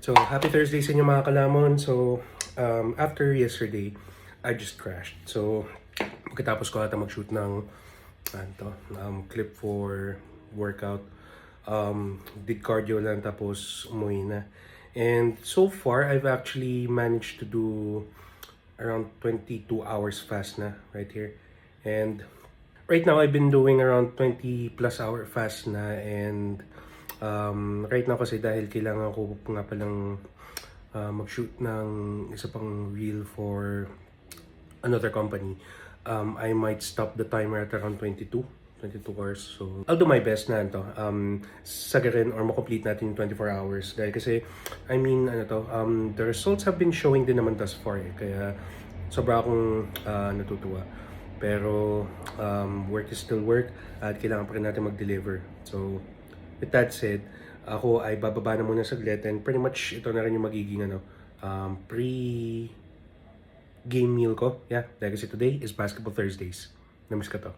So, happy Thursday sa inyo mga kalamon. So, after yesterday, I just crashed. So, pagkatapos ko ata mag-shoot ng clip for workout, did cardio lang tapos umuwi na. And so far, I've actually managed to do around 22 hours fast na right here. And right now, I've been doing around 20 plus hour fast na, and right now kasi dahil kailangan ko nga palang mag-shoot ng isa pang reel for another company, I might stop the timer at around 22 hours. So, I'll do my best na ito. Sagarin or makomplete natin yung 24 hours. Dahil kasi, the results have been showing din naman thus far eh. Kaya, sobra akong natutuwa. Pero, work is still work at kailangan pa rin natin mag-deliver. So, with that said, ako ay bababa na muna saglit, and pretty much ito na rin yung magiging pre-game meal ko. Yeah, dahil kasi today is Basketball Thursdays. Namiss ko to.